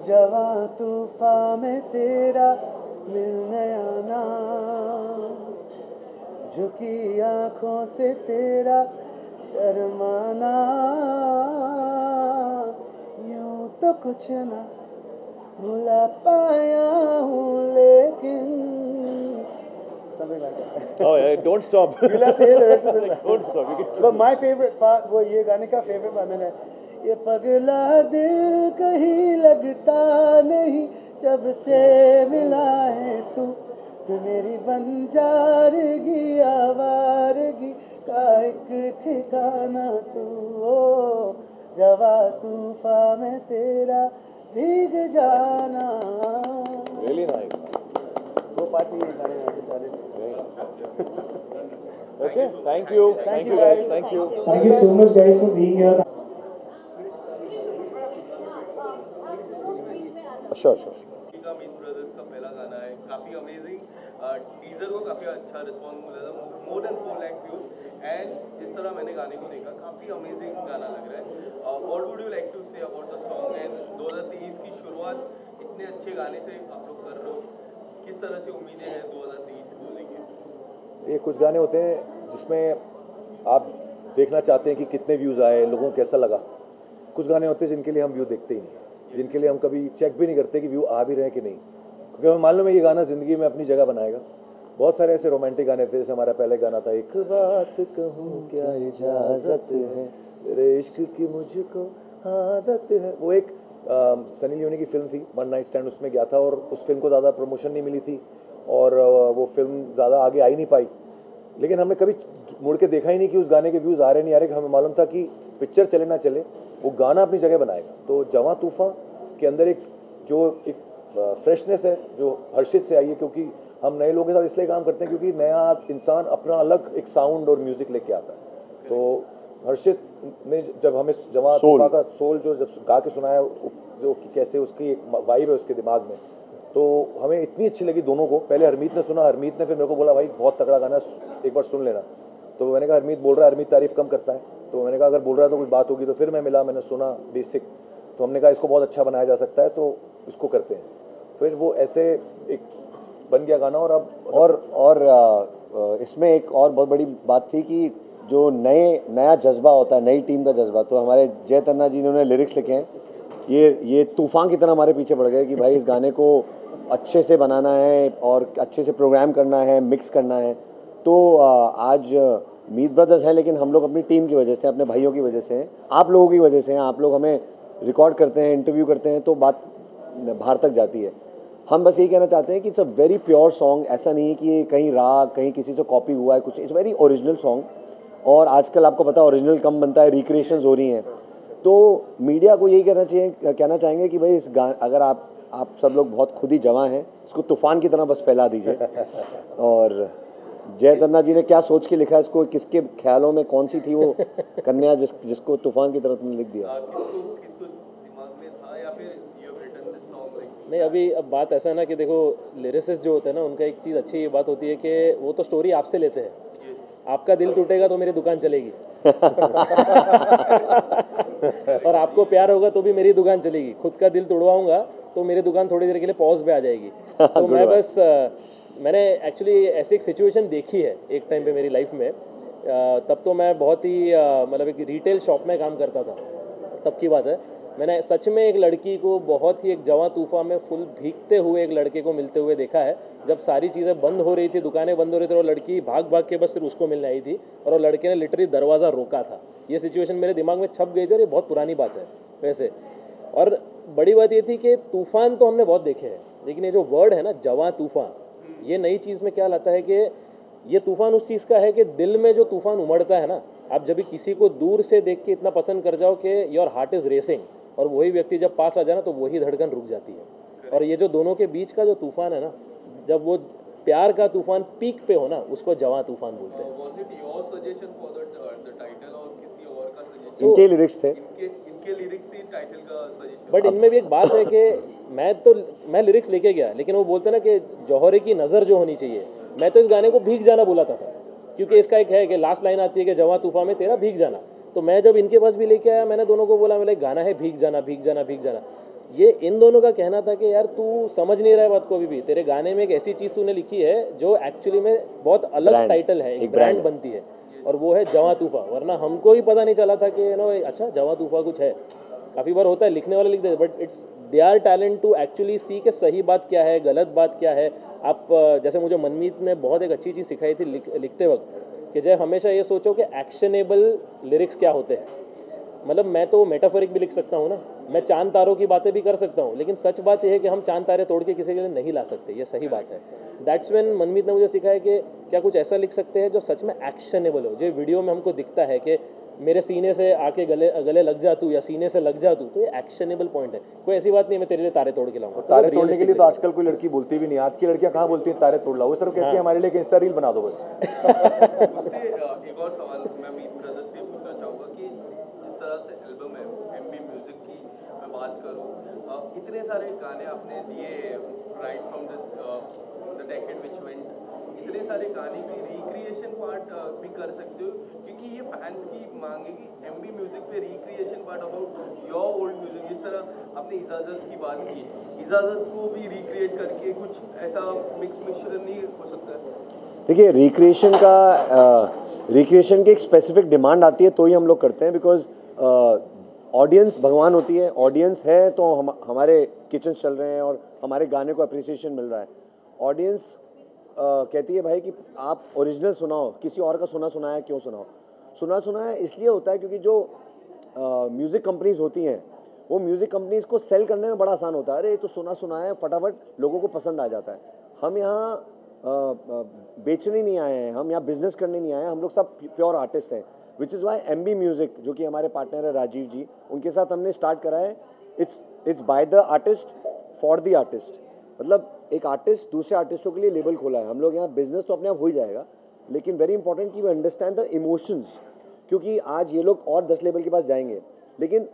जवां तूफान में तेरा मिलने आना, झुकी आँखों से तेरा शर्माना, यूं तो कुछ ना भुला पाया हूँ लेकिन something like that. Oh yeah, don't stop. You'll have to hear the rest of it. Don't stop. You can. But my favorite part, वो ये गाने का favorite part मैंने, ये पगला दिल कहीं लगता नहीं जब से मिला है तू, मेरी बंजारगी आवारगी का एक ठिकाना तू, ओ जवा तूफान में तेरा भीग जाना. Really nice. वो पार्टी गाने में सारे. Okay, thank you guys, thank you. Thank you so much guys for being here. Sure. का मीत ब्रदर्स का पहला गाना है, काफ़ी अमेजिंग. टीजर को काफ़ी अच्छा रिस्पॉन्स मिला था, more than 4 lakh views. And जिस तरह मैंने गाने को देखा, काफ़ी अमेजिंग गाना लग रहा है. What would you like to say about the song? And 2023 की शुरुआत इतने अच्छे गाने से आप लोग कर रहे हो, किस तरह से उम्मीदें हैं 2023 को लेके? ये कुछ गाने होते हैं जिसमें आप देखना चाहते हैं कि कितने व्यूज़ आए, लोगों को कैसा लगा. कुछ गाने होते हैं जिनके लिए हम व्यू देखते ही नहीं हैं, जिनके लिए हम कभी चेक भी नहीं करते कि व्यू आ भी रहे हैं कि नहीं, क्योंकि हमें मालूम है ये गाना ज़िंदगी में अपनी जगह बनाएगा. बहुत सारे ऐसे रोमांटिक गाने थे, जैसे हमारा पहले गाना था एक बात कहूँ क्या इजाज़त है, तेरे इश्क की मुझको आदत है. वो एक सनी लियोनी की फिल्म थी वन नाइट स्टैंड, उसमें गया था और उस फिल्म को ज़्यादा प्रमोशन नहीं मिली थी और वो फिल्म ज़्यादा आगे आ ही नहीं पाई. लेकिन हमने कभी मुड़ के देखा ही नहीं कि उस गाने के व्यूज़ आ रहे नहीं आ रहे. हमें मालूम था कि पिक्चर चले ना चले, वो गाना अपनी जगह बनाएगा. तो जवां तूफ़ान के अंदर एक फ्रेशनेस है जो हर्षित से आई है, क्योंकि हम नए लोगों के साथ इसलिए काम करते हैं क्योंकि नया इंसान अपना अलग एक साउंड और म्यूज़िक लेके आता है. तो हर्षित ने जब हमें जवां तूफ़ान का सोल जो जब गा के सुनाया, जो कि कैसे उसकी एक वाइब है उसके दिमाग में, तो हमें इतनी अच्छी लगी दोनों को. पहले हरमीत ने सुना, हरमीत ने फिर मेरे को बोला भाई बहुत तगड़ा गाना, एक बार सुन लेना. तो मैंने कहा हरमीत बोल रहा है, हरमीत तारीफ़ कम करता है, तो मैंने कहा अगर बोल रहा है तो कुछ बात होगी. तो फिर मैंने सुना बेसिक, तो हमने कहा इसको बहुत अच्छा बनाया जा सकता है, तो इसको करते हैं. फिर वो ऐसे एक बन गया गाना. और अब और इसमें एक और बहुत बड़ी बात थी कि जो नया जज्बा होता है, नई टीम का जज्बा, तो हमारे जय तन्ना जी ने उन्हें लिरिक्स लिखे हैं ये तूफान की तरह हमारे पीछे पड़ गए कि भाई इस गाने को अच्छे से बनाना है और अच्छे से प्रोग्राम करना है, मिक्स करना है। तो आज मीत ब्रदर्स है, लेकिन हम लोग अपनी टीम की वजह से, अपने भाइयों की वजह से हैं, आप लोगों की वजह से हैं। आप लोग हमें रिकॉर्ड करते हैं, इंटरव्यू करते हैं, तो बात बाहर तक जाती है। हम बस यही कहना चाहते हैं कि it's a very pure song. ऐसा नहीं है कि ये कहीं राग, कहीं किसी से कॉपी हुआ है, कुछ। It's very original song. और आजकल आपको पता है ओरिजिनल कम बनता है, रिक्रिएशंस हो रही हैं। तो मीडिया को यही कहना चाहेंगे कि भाई इस अगर आप सब लोग बहुत खुद ही जवां हैं, इसको तूफान की तरह बस फैला दीजिए। और जय तन्ना जी ने क्या सोच के लिखा है इसको, किसके ख्यालों में कौन सी थी वो कन्या जिसको तूफान की तरह तुमने लिख दिया? नहीं, अभी अब बात ऐसा है ना कि देखो लिरिसिस्ट जो होते हैं ना, उनका एक चीज़ अच्छी ये बात होती है कि वो तो स्टोरी आपसे लेते हैं। आपका दिल टूटेगा तो मेरी दुकान चलेगी और आपको प्यार होगा तो भी मेरी दुकान चलेगी। खुद का दिल तोड़वाऊंगा तो मेरी दुकान थोड़ी देर के लिए पॉज पे आ जाएगी। तो मैंने एक्चुअली ऐसी एक सिचुएशन देखी है एक टाइम पे मेरी लाइफ में। तब तो मैं बहुत ही मतलब एक रिटेल शॉप में काम करता था, तब की बात है। मैंने सच में एक लड़की को बहुत ही एक जवां तूफान में फुल भीगते हुए एक लड़के को मिलते हुए देखा है। जब सारी चीज़ें बंद हो रही थी, दुकानें बंद हो रही थी, और लड़की भाग भाग के बस सिर्फ उसको मिलने आई थी और वो लड़के ने लिटरली दरवाज़ा रोका था। ये सिचुएशन मेरे दिमाग में छप गई थी और ये बहुत पुरानी बात है वैसे। और बड़ी बात ये थी कि तूफ़ान तो हमने बहुत देखे हैं, लेकिन ये जो वर्ड है ना जवां तूफ़ान, ये नई चीज़ में क्या लाता है कि ये तूफ़ान उस चीज़ का है कि दिल में जो तूफ़ान उमड़ता है ना, आप जब भी किसी को दूर से देख के इतना पसंद कर जाओ कि योर हार्ट इज़ रेसिंग, और वही व्यक्ति जब पास आ जाए ना तो वही धड़कन रुक जाती है। और ये जो दोनों के बीच का जो तूफ़ान है ना, जब वो प्यार का तूफ़ान पीक पे हो ना, उसको जवां तूफ़ान बोलते हैं। इनके लिरिक्स थे, इनके लिरिक्स ही टाइटल का सजेशन। बट इनमें भी एक बात है कि मैं लिरिक्स लेके गया, लेकिन वो बोलते ना कि जौहरे की नज़र जो होनी चाहिए। मैं तो इस गाने को भीग जाना बुलाता था, क्योंकि इसका एक है कि लास्ट लाइन आती है कि जवां तूफ़ान में तेरा भीग जाना। तो मैं जब इनके पास भी लेके आया, मैंने दोनों को बोला, मेरा गाना है भीग जाना भीग जाना भीग जाना। ये इन दोनों का कहना था कि यार तू समझ नहीं रहा है बात को अभी भी। तेरे गाने में एक ऐसी चीज़ तूने लिखी है जो एक्चुअली में बहुत अलग टाइटल है, एक ब्रांड बनती है, और वो है जवां तूफ़ा। वरना हमको ही पता नहीं चला था कि अच्छा जवां तूफ़ा कुछ है। काफ़ी बार होता है लिखने वाले लिख देते, but it's their talent to actually see कि सही बात क्या है, गलत बात क्या है। आप जैसे मुझे मनमीत ने बहुत एक अच्छी चीज़ सिखाई थी लिखते वक्त, कि जय हमेशा ये सोचो कि एक्शनेबल लिरिक्स क्या होते हैं। मतलब मैं तो मेटाफोरिक भी लिख सकता हूँ ना, मैं चांद तारों की बातें भी कर सकता हूँ, लेकिन सच बात यह है कि हम चांद तारे तोड़ के किसी के लिए नहीं ला सकते, ये सही बात है। दैट्स व्हेन मनमीत ने मुझे सिखाया कि क्या कुछ ऐसा लिख सकते हैं जो सच में एक्शनेबल हो, जो वीडियो में हमको दिखता है कि मेरे सीने से आके गले लग जा तू, या सीने से लग जा तू, तो ये एक्शनेबल पॉइंट है। कोई ऐसी बात नहीं मैं तेरे लिए तारे तोड़ के लाऊंगा। तारे तोड़ने के लिए तो आजकल कोई लड़की बोलती भी नहीं। आज की लड़कियां कहाँ बोलती हैं तारे तोड़ लाओ, वो सिर्फ कहती है हमारे लिए एक इंस्टा रील बना दो बस। उससे एक और सवाल मैं मीत ब्रदर्स से पूछना चाहूँगा कि जिस तरह से एल्बम है एमबी म्यूजिक की मैं बात करूँ, इतने सारे गाने आपने दिए right from the decade which went, इतने सारे गाने की रिक्रिएशन पार्ट भी कर सकते हो, क्योंकि ये फैंस की मांग है कि एमबी म्यूजिक पे recreation part about your old music. जिस तरह आपने इजाज़त की बात की, इजाज़त को भी रिक्रिएट करके कुछ ऐसा मिक्सचर नहीं हो सकता? देखिए रिक्रिएशन की एक स्पेसिफिक डिमांड आती है तो ही हम लोग करते हैं, बिकॉज ऑडियंस भगवान होती है। ऑडियंस है तो हमारे किचन चल रहे हैं और हमारे गाने को अप्रिसिएशन मिल रहा है। ऑडियंस कहती है भाई कि आप ओरिजिनल सुनाओ, किसी और का सुनाया क्यों सुनाओ। सुनाया इसलिए होता है क्योंकि जो म्यूज़िक कंपनीज होती हैं, वो म्यूज़िक कंपनीज को सेल करने में बड़ा आसान होता है। अरे ये तो सुना है, फटाफट लोगों को पसंद आ जाता है। हम यहाँ बेचने नहीं आए हैं, हम यहाँ बिजनेस करने नहीं आए हैं, हम लोग सब प्योर आर्टिस्ट हैं। Which is why MB music, जो कि हमारे पार्टनर है राजीव जी, उनके साथ हमने स्टार्ट करा है। It's by the artist for the artist. मतलब एक आर्टिस्ट दूसरे आर्टिस्टों के लिए लेबल खोला है। हम लोग यहाँ बिजनेस तो अपने आप हो ही जाएगा, लेकिन वेरी इंपॉर्टेंट कि वी अंडरस्टैंड द इमोशंस, क्योंकि आज ये लोग और 10 लेबल के पास जाएंगे, लेकिन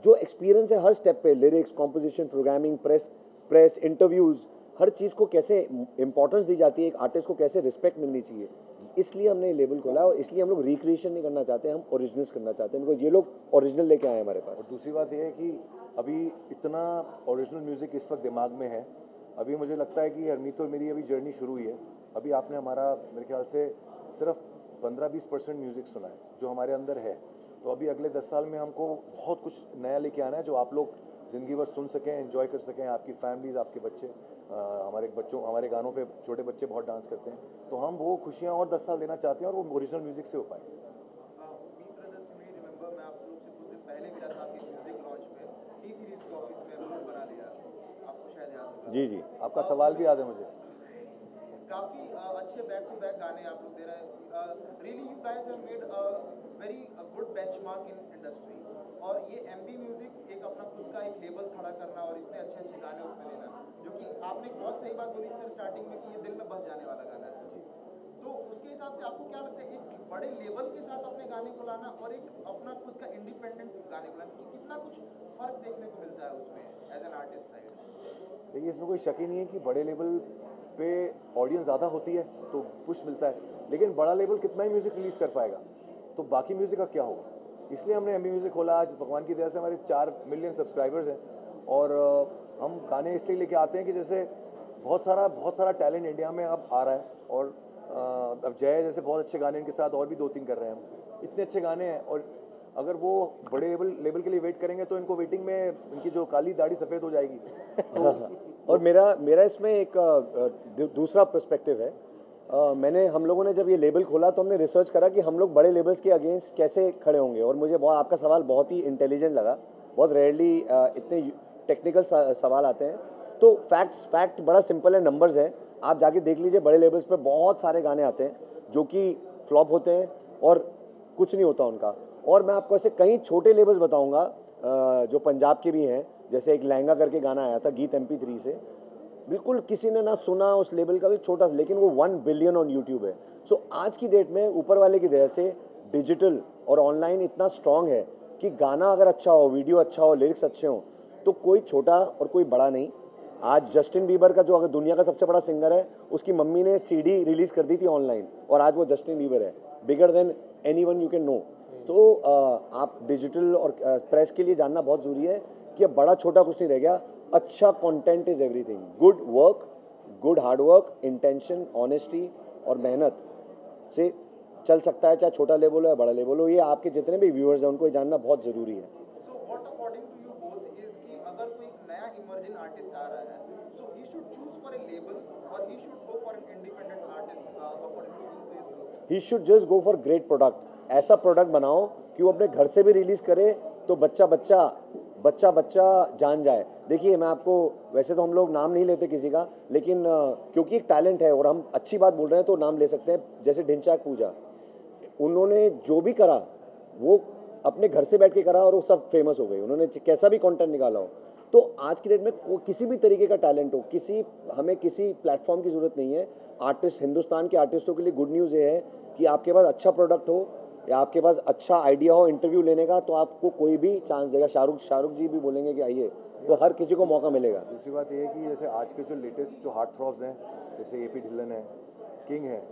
जो एक्सपीरियंस है हर स्टेप पे, lyrics, composition, programming, press interviews, हर चीज़ को कैसे इंपॉर्टेंस दी जाती है, एक आर्टिस्ट को कैसे रिस्पेक्ट मिलनी चाहिए, इसलिए हमने ये लेबल खोला। और इसलिए हम लोग रिक्रिएशन नहीं करना चाहते, हम ओरिजिनल्स करना चाहते हैं, बिकॉज ये लोग ओरिजिनल लेके आए हमारे पास। और दूसरी बात ये है कि अभी इतना ओरिजिनल म्यूज़िक इस वक्त दिमाग में है। अभी मुझे लगता है कि हरमीत और मेरी अभी जर्नी शुरू हुई है। अभी आपने हमारा मेरे ख्याल से सिर्फ 15-20% म्यूज़िक सुना है जो हमारे अंदर है। तो अभी अगले 10 साल में हमको बहुत कुछ नया लेके आना है, जो आप लोग ज़िंदगी भर सुन सकें, एंजॉय कर सकें, आपकी फैमिलीज, आपके बच्चे, हमारे गानों पे छोटे बच्चे बहुत डांस करते हैं, तो हम वो खुशियाँ और 10 साल देना चाहते हैं और वो ओरिजिनल म्यूज़िक से हो पाए। मैं आप लोग से कुछ दिन पहले मिला था आपके म्यूजिक लॉन्च में, टी सीरीज के ऑफिस में हम बना लिया, आपको शायद याद होगा। जी जी, आपका सवाल भी याद है मुझे। काफ़ी अच्छे बैक टू बैक गाने आप लोग दे रहे हैं। Really you guys have made a very good benchmark in industry, और ये एमबी म्यूजिक एक अपना खुद का एक लेबल खड़ा करना और इतने अच्छे अच्छे गाने उसमें लेना, जो कि आपने बहुत सही बात बोली सर स्टार्टिंग में कि ये दिल में बस जाने वाला गाना है। तो उसके हिसाब से आपको क्या लगता है, एक बड़े लेवल के साथ अपने गाने को लाना और एक अपना खुद का इंडिपेंडेंट गाने को लाना, कितना कुछ फर्क देखने को मिलता है उसमें एज एन आर्टिस्ट साइड? देखिए, इसमें कोई शक ही नहीं है कि बड़े लेवल पे ऑडियंस ज़्यादा होती है तो पुश मिलता है, लेकिन बड़ा लेवल कितना ही म्यूज़िक रिलीज़ कर पाएगा, तो बाकी म्यूज़िक का क्या होगा? इसलिए हमने एमबी म्यूज़िक खोला। आज भगवान की दया से हमारे 4 मिलियन सब्सक्राइबर्स हैं, और हम गाने इसलिए लेके आते हैं कि जैसे बहुत सारा टैलेंट इंडिया में अब आ रहा है, और अब जय जैसे बहुत अच्छे गाने, इनके साथ और भी 2-3 कर रहे हैं हम, इतने अच्छे गाने हैं, और अगर वो बड़े लेवल के लिए वेट करेंगे तो इनको वेटिंग में इनकी जो काली दाढ़ी सफ़ेद हो जाएगी। और मेरा इसमें एक दूसरा पर्सपेक्टिव है। हम लोगों ने जब ये लेबल खोला तो हमने रिसर्च करा कि हम लोग बड़े लेबल्स के अगेंस्ट कैसे खड़े होंगे, और मुझे आपका सवाल बहुत ही इंटेलिजेंट लगा। बहुत रेयरली इतने टेक्निकल सवाल आते हैं। तो फैक्ट बड़ा सिंपल है, नंबर्स हैं, आप जाके देख लीजिए। बड़े लेबल्स पे बहुत सारे गाने आते हैं जो कि फ्लॉप होते हैं और कुछ नहीं होता उनका। और मैं आपको ऐसे कई छोटे लेबल्स बताऊंगा जो पंजाब के भी हैं, जैसे एक लहंगा करके गाना आया था गीत MP3 से, बिल्कुल किसी ने ना सुना उस लेवल का भी, छोटा, लेकिन वो 1 बिलियन ऑन यूट्यूब है। सो आज की डेट में ऊपर वाले की दया से डिजिटल और ऑनलाइन इतना स्ट्रांग है कि गाना अगर अच्छा हो, वीडियो अच्छा हो, लिरिक्स अच्छे हों, तो कोई छोटा और कोई बड़ा नहीं। आज जस्टिन बीबर का, जो अगर दुनिया का सबसे बड़ा सिंगर है, उसकी मम्मी ने CD रिलीज़ कर दी थी ऑनलाइन, और आज वो जस्टिन बीबर है, bigger than anyone you can know. तो आप डिजिटल और प्रेस के लिए जानना बहुत ज़रूरी है कि अब बड़ा छोटा कुछ नहीं रह गया। अच्छा content is everything. Good work, good hard work, intention, honesty और मेहनत से चल सकता है, चाहे छोटा लेवल हो या बड़ा लेवल हो। ये आपके जितने भी व्यूअर्स हैं उनको ये जानना बहुत ज़रूरी है। So what according to you both is कि अगर कोई नया इमर्जिंग आर्टिस्ट आ रहा है, so he should choose for a label or he should go for an independent artist according to you? He should just go for great product। ऐसा प्रोडक्ट बनाओ कि वो अपने घर से भी रिलीज़ करे तो बच्चा जान जाए। देखिए, मैं आपको, वैसे तो हम लोग नाम नहीं लेते किसी का, लेकिन क्योंकि एक टैलेंट है और हम अच्छी बात बोल रहे हैं तो नाम ले सकते हैं। जैसे ढिंचाक पूजा, उन्होंने जो भी करा वो अपने घर से बैठ के करा और वो सब फेमस हो गई। उन्होंने कैसा भी कंटेंट निकाला हो। तो आज की डेट में किसी भी तरीके का टैलेंट हो, हमें किसी प्लेटफॉर्म की ज़रूरत नहीं है। हिंदुस्तान के आर्टिस्टों के लिए गुड न्यूज़ ये है कि आपके पास अच्छा प्रोडक्ट हो या आपके पास अच्छा आइडिया हो इंटरव्यू लेने का, तो आपको कोई भी चांस देगा। शाहरुख जी भी बोलेंगे कि आइए, तो हर किसी को मौका मिलेगा। दूसरी बात ये है कि जैसे आज के जो लेटेस्ट जो हार्ट थ्रॉब्स हैं, जैसे AP ढिल्लन है, किंग है,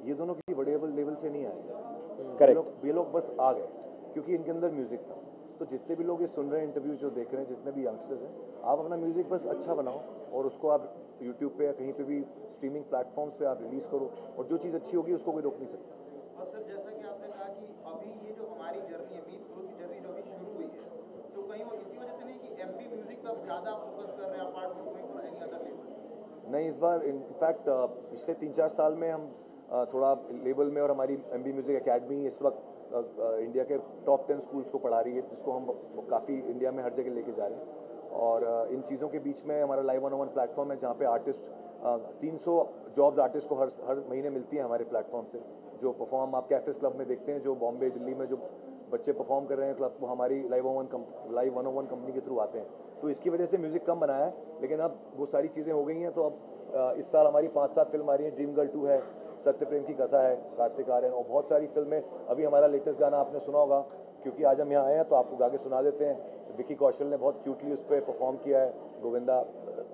ये दोनों किसी बड़े लेवल से नहीं आए। करेक्ट। ये लोग बस आ गए क्योंकि इनके अंदर म्यूज़िक था। तो जितने भी लोग ये सुन रहे हैं, इंटरव्यूज जो देख रहे हैं, जितने भी यंगस्टर्स हैं, आप अपना म्यूज़िक बस अच्छा बनाओ और उसको आप यूट्यूब पे या कहीं पे भी स्ट्रीमिंग प्लेटफॉर्म्स पे आप रिलीज़ करो, और जो चीज़ अच्छी होगी उसको कोई रोक नहीं सकता। और सर, जैसा कि आपने कहा कि अभी ये जो हमारी जर्नी है, मीत ब्रो की जर्नी जो अभी शुरू हुई है, तो कहीं वो इसी वजह से नहीं कि MP म्यूजिक पे आप ज़्यादा फोकस कर रहे हैं apart from going for any other level? नहीं, इस बार इनफैक्ट पिछले 3-4 साल में हम थोड़ा लेवल में, और हमारी MB म्यूज़िक एकेडमी इस वक्त इंडिया के टॉप 10 स्कूल्स को पढ़ा रही है, जिसको हम काफ़ी इंडिया में हर जगह लेके जा रहे हैं। और इन चीज़ों के बीच में हमारा लाइव 101 प्लेटफॉर्म है, जहाँ पे आर्टिस्ट 300 जॉब्स आर्टिस्ट को हर महीने मिलती हैं हमारे प्लेटफॉर्म से। जो परफॉर्म आप कैफेस क्लब में देखते हैं, जो बॉम्बे, दिल्ली में जो बच्चे परफॉर्म कर रहे हैं क्लब, वो हमारी लाइव 101 कंपनी के थ्रू आते हैं। तो इसकी वजह से म्यूज़िक कम बनाया है, लेकिन अब वो सारी चीज़ें हो गई हैं। तो अब इस साल हमारी 5-7 फिल्म आ रही हैं। ड्रीम गर्ल 2 है, सत्य प्रेम की कथा है, कार्तिक आर्यन, और बहुत सारी फिल्में। अभी हमारा लेटेस्ट गाना आपने सुना होगा, क्योंकि आज हम यहाँ आए हैं तो आपको गा के सुना देते हैं। विकी कौशल ने बहुत क्यूटली उस पर परफॉर्म किया है, गोविंदा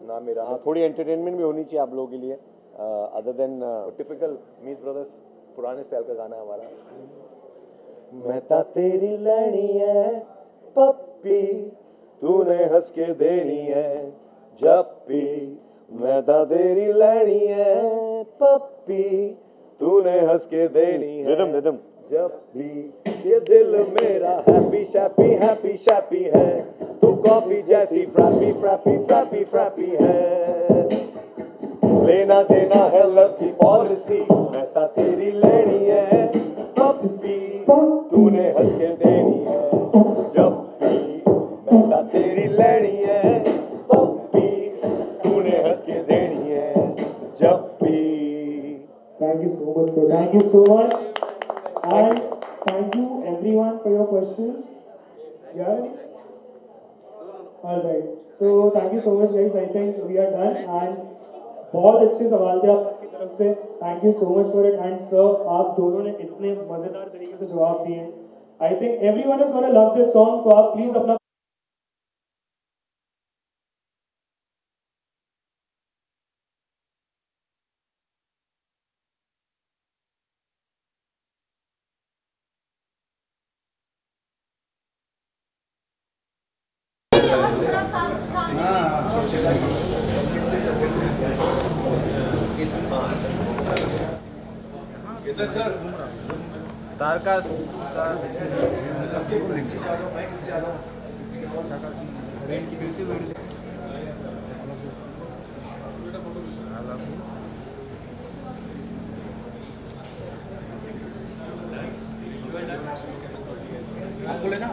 नाम मेरा। हाँ, थोड़ी एंटरटेनमेंट भी होनी चाहिए आप लोगों के लिए, अदर देन टिपिकल मीत ब्रदर्स पुराने स्टाइल का गाना है हमारा। मैं ता तेरी लैनी है पप्पी, तूने हंस के देनी है जप्पी। मैं ता तेरी लैनी है पप्पी, तूने हंस के देनी है। रिदम जब भी ये दिल मेरा हैप्पी शैप्पी हैप्पी शैप्पी है, तू कॉफी जैसी फ्रैपी फ्रैपी फ्रैपी फ्रैपी है। लेना देना है लव की पॉलिसी, महता तेरी लेनी है, तब भी तूने हंस के देनी है। जब भी महता तेरी लेनी है, तब भी तूने हंस के देनी है। जब भी। Thank you so much, sir. Thank you so much. And thank you everyone for your questions. Yeah. All right. So thank you so much, guys. I think we are done. And बहुत अच्छे सवाल थे आप सबकी तरफ से. Thank you so much for it. And sir, आप दोनों ने इतने मजेदार तरीके से जवाब दिए. I think everyone is gonna love this song. तो आप please अपना स्टार का बोले ना